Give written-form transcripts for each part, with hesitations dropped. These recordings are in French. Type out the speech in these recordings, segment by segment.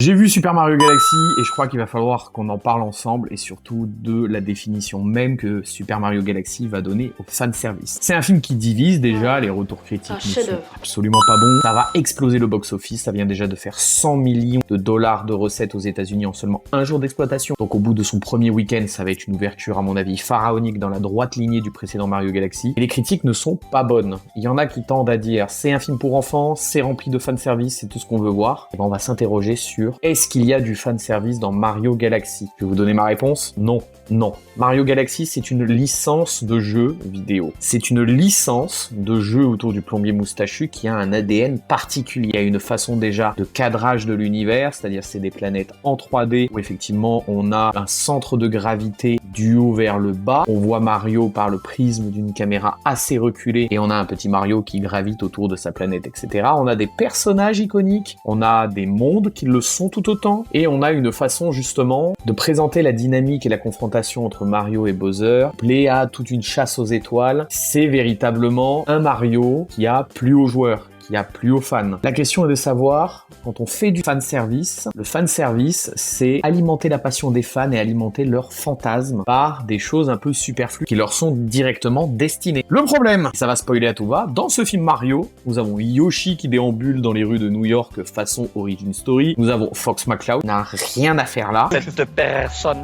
J'ai vu Super Mario Galaxy et je crois qu'il va falloir qu'on en parle ensemble et surtout de la définition même que Super Mario Galaxy va donner au fanservice. C'est un film qui divise déjà, les retours critiques ne sont absolument pas bons. Ça va exploser le box-office, ça vient déjà de faire 100 millions de dollars de recettes aux États-Unis en seulement un jour d'exploitation. Donc au bout de son premier week-end, ça va être une ouverture à mon avis pharaonique dans la droite lignée du précédent Mario Galaxy. Et les critiques ne sont pas bonnes. Il y en a qui tendent à dire c'est un film pour enfants, c'est rempli de fanservice, c'est tout ce qu'on veut voir. Et ben on va s'interroger sur est-ce qu'il y a du fanservice dans Mario Galaxy? Je vais vous donner ma réponse. Non. Non. Mario Galaxy, c'est une licence de jeu vidéo. C'est une licence de jeu autour du plombier moustachu qui a un ADN particulier. Il y a une façon déjà de cadrage de l'univers, c'est-à-dire c'est des planètes en 3D où effectivement on a un centre de gravité du haut vers le bas. On voit Mario par le prisme d'une caméra assez reculée et on a un petit Mario qui gravite autour de sa planète, etc. On a des personnages iconiques, on a des mondes qui le sont tout autant et on a une façon justement de présenter la dynamique et la confrontation entre Mario et Bowser, plaît à toute une chasse aux étoiles. C'est véritablement un Mario qui a plu aux joueurs, qui a plu aux fans. La question est de savoir, quand on fait du fanservice, le fanservice, c'est alimenter la passion des fans et alimenter leurs fantasmes par des choses un peu superflues qui leur sont directement destinées. Le problème, ça va spoiler à tout va, dans ce film Mario, nous avons Yoshi qui déambule dans les rues de New York façon Origin Story, nous avons Fox McCloud, n'a rien à faire là. Cette personne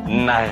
n'a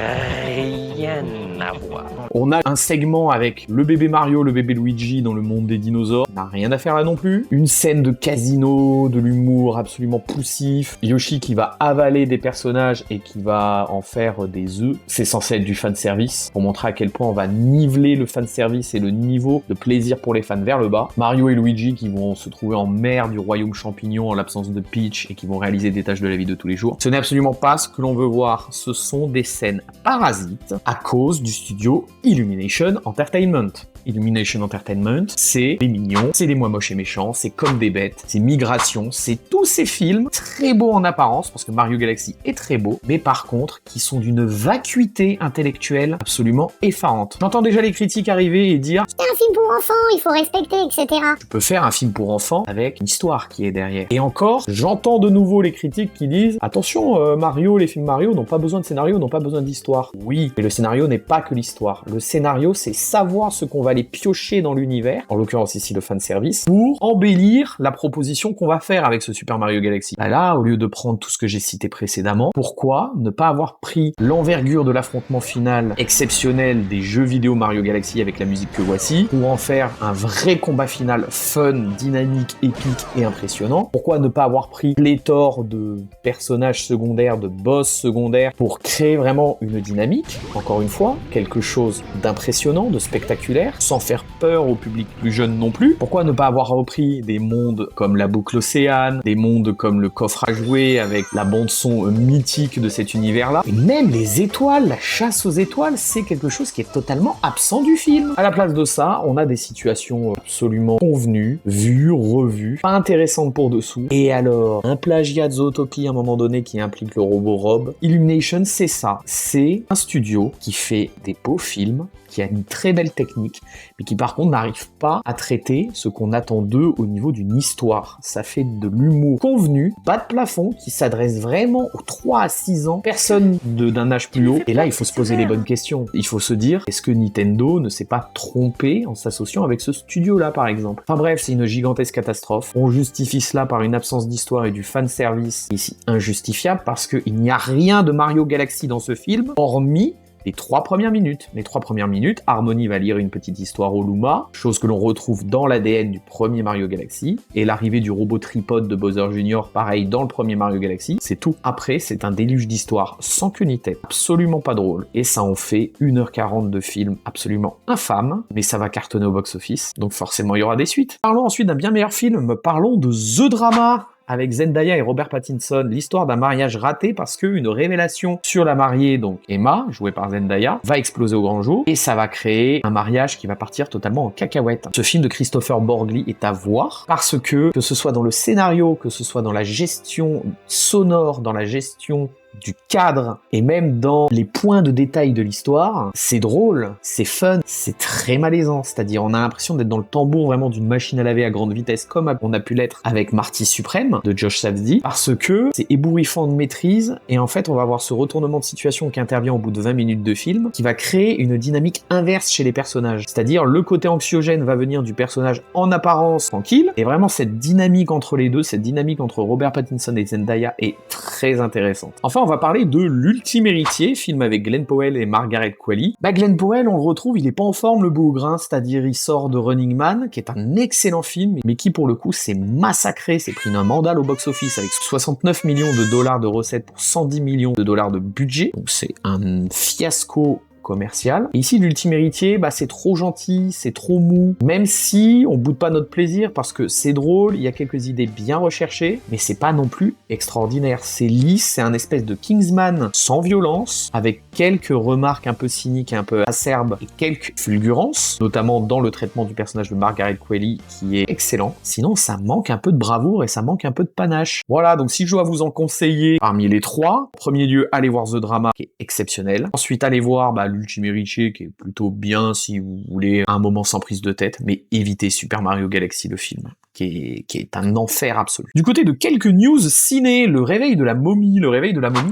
rien à voir. On a un segment avec le bébé Mario, le bébé Luigi dans le monde des dinosaures, n'a rien à faire là non plus. Une scène de casino, de l'humour absolument poussif. Yoshi qui va avaler des personnages et qui va en faire des œufs. C'est censé être du fanservice pour montrer à quel point on va niveler le fanservice et le niveau de plaisir pour les fans vers le bas. Mario et Luigi qui vont se trouver en mer du royaume champignon en l'absence de Peach et qui vont réaliser des tâches de la vie de tous les jours. Ce n'est absolument pas ce que l'on veut voir. Ce sont des scènes parasites à cause du studio Illumination Entertainment. Illumination Entertainment, c'est les mignons, c'est les moi moches et méchants, c'est comme des bêtes, c'est Migration, c'est tous ces films très beaux en apparence, parce que Mario Galaxy est très beau, mais par contre, qui sont d'une vacuité intellectuelle absolument effarante. J'entends déjà les critiques arriver et dire c'est un film pour enfants, il faut respecter, etc. Tu peux faire un film pour enfants avec une histoire qui est derrière. Et encore, j'entends de nouveau les critiques qui disent attention, Mario, les films Mario n'ont pas besoin de scénario, n'ont pas besoin d'histoire. Oui, mais le scénario n'est pas que l'histoire. Le scénario, c'est savoir ce qu'on va aller piocher dans l'univers, en l'occurrence ici le fanservice, pour embellir la proposition qu'on va faire avec ce Super Mario Galaxy. Là, au lieu de prendre tout ce que j'ai cité précédemment, pourquoi ne pas avoir pris l'envergure de l'affrontement final exceptionnel des jeux vidéo Mario Galaxy avec la musique que voici, pour en faire un vrai combat final fun, dynamique, épique et impressionnant? Pourquoi ne pas avoir pris pléthore de personnages secondaires, de boss secondaires, pour créer vraiment une dynamique, encore une fois, quelque chose d'impressionnant, de spectaculaire, sans faire peur au public plus jeune non plus? Pourquoi ne pas avoir repris des mondes comme la boucle Océane, des mondes comme le coffre à jouer avec la bande-son mythique de cet univers-là? Et même les étoiles, la chasse aux étoiles, c'est quelque chose qui est totalement absent du film. À la place de ça, on a des situations absolument convenues, vues, revues, pas intéressantes pour dessous. Et alors, un plagiat de Zootopie à un moment donné qui implique le robot Rob. Illumination, c'est ça. C'est un studio qui fait des beaux films, qui a une très belle technique, mais qui par contre n'arrive pas à traiter ce qu'on attend d'eux au niveau d'une histoire. Ça fait de l'humour convenu, bas de plafond, qui s'adresse vraiment aux 3 à 6 ans, personne d'un âge plus haut. Et là, il faut se poser les bonnes questions. Il faut se dire, est-ce que Nintendo ne s'est pas trompé en s'associant avec ce studio-là, par exemple? Enfin bref, c'est une gigantesque catastrophe. On justifie cela par une absence d'histoire et du fanservice, ici injustifiable, parce qu'il n'y a rien de Mario Galaxy dans ce film, hormis les 3 premières minutes. Les 3 premières minutes, Harmony va lire une petite histoire au Luma, chose que l'on retrouve dans l'ADN du premier Mario Galaxy, et l'arrivée du robot tripode de Bowser Jr., pareil dans le premier Mario Galaxy, c'est tout. Après, c'est un déluge d'histoire sans queue ni tête, absolument pas drôle, et ça en fait 1h40 de film absolument infâme, mais ça va cartonner au box-office, donc forcément il y aura des suites. Parlons ensuite d'un bien meilleur film, parlons de The Drama, avec Zendaya et Robert Pattinson, l'histoire d'un mariage raté parce qu'une révélation sur la mariée, donc Emma, jouée par Zendaya, va exploser au grand jour, et ça va créer un mariage qui va partir totalement en cacahuète. Ce film de Christopher Borgli est à voir, parce que ce soit dans le scénario, que ce soit dans la gestion sonore, dans la gestion du cadre et même dans les points de détail de l'histoire, c'est drôle, c'est fun, c'est très malaisant. C'est-à-dire, on a l'impression d'être dans le tambour vraiment d'une machine à laver à grande vitesse, comme on a pu l'être avec Marty Suprême de Josh Safdie, parce que c'est ébouriffant de maîtrise, et en fait, on va avoir ce retournement de situation qui intervient au bout de 20 minutes de film, qui va créer une dynamique inverse chez les personnages. C'est-à-dire, le côté anxiogène va venir du personnage en apparence tranquille, et vraiment cette dynamique entre les deux, cette dynamique entre Robert Pattinson et Zendaya est très intéressante. Enfin, on va parler de L'Ultime Héritier, film avec Glenn Powell et Margaret Qualley. Glenn Powell, on le retrouve, il est pas en forme le bougre, hein, c'est-à-dire il sort de Running Man, qui est un excellent film, mais qui pour le coup s'est massacré, s'est pris un mandal au box-office avec 69 millions de dollars de recettes pour 110 millions de dollars de budget, donc c'est un fiasco commercial. Et ici, L'Ultime Héritier, c'est trop gentil, c'est trop mou, même si on boude pas notre plaisir parce que c'est drôle, il y a quelques idées bien recherchées, mais c'est pas non plus extraordinaire. C'est lisse, c'est un espèce de Kingsman sans violence, avec quelques remarques un peu cyniques et un peu acerbes et quelques fulgurances, notamment dans le traitement du personnage de Margaret Qualley qui est excellent. Sinon, ça manque un peu de bravoure et ça manque un peu de panache. Voilà, donc si je dois vous en conseiller parmi les trois, en premier lieu, allez voir The Drama qui est exceptionnel. Ensuite, allez voir L'Ultime Héritier qui est plutôt bien si vous voulez un moment sans prise de tête, mais évitez Super Mario Galaxy le film, qui est un enfer absolu. Du côté de quelques news ciné, le réveil de la momie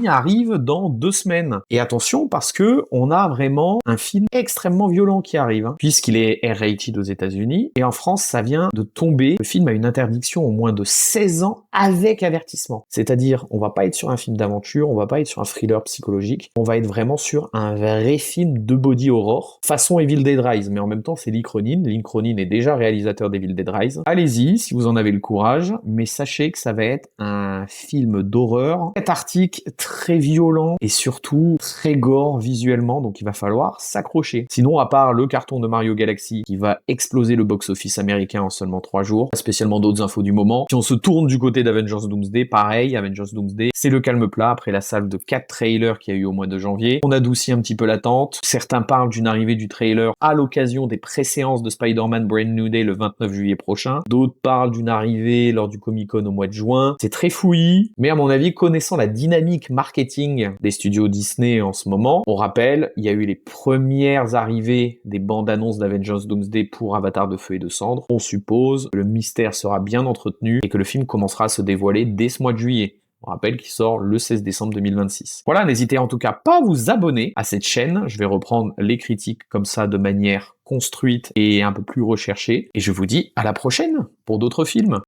arrive dans 2 semaines. Et attention parce que on a vraiment un film extrêmement violent qui arrive, puisqu'il est R-rated aux États-Unis, et en France ça vient de tomber. Le film a une interdiction au moins de 16 ans avec avertissement. C'est-à-dire, on va pas être sur un film d'aventure, on va pas être sur un thriller psychologique, on va être vraiment sur un vrai film de body horror, façon Evil Dead Rise, mais en même temps c'est Lee Cronin. Lee Cronin est déjà réalisateur d'Evil Dead Rise. Allez-y, si vous en avez le courage, mais sachez que ça va être un film d'horreur, cathartique, très violent, et surtout très gore visuellement, donc il va falloir s'accrocher. Sinon, à part le carton de Mario Galaxy, qui va exploser le box-office américain en seulement 3 jours, pas spécialement d'autres infos du moment. Si on se tourne du côté d'Avengers Doomsday, pareil, Avengers Doomsday, c'est le calme plat après la salve de 4 trailers qu'il y a eu au mois de janvier. On adoucit un petit peu l'attente. Certains parlent d'une arrivée du trailer à l'occasion des préséances de Spider-Man Brand New Day le 29 juillet prochain. D'autres parlent d'une arrivée lors du Comic-Con au mois de juin. C'est très fouillis, mais à mon avis, connaissant la dynamique marketing des studios Disney en ce moment, on rappelle, il y a eu les premières arrivées des bandes annonces d'Avengers Doomsday pour Avatar de Feu et de Cendre. On suppose que le mystère sera bien entretenu et que le film commencera à se dévoiler dès ce mois de juillet. On rappelle qu'il sort le 16 décembre 2026. Voilà, n'hésitez en tout cas pas à vous abonner à cette chaîne. Je vais reprendre les critiques comme ça de manière construite et un peu plus recherchée. Et je vous dis à la prochaine pour d'autres films.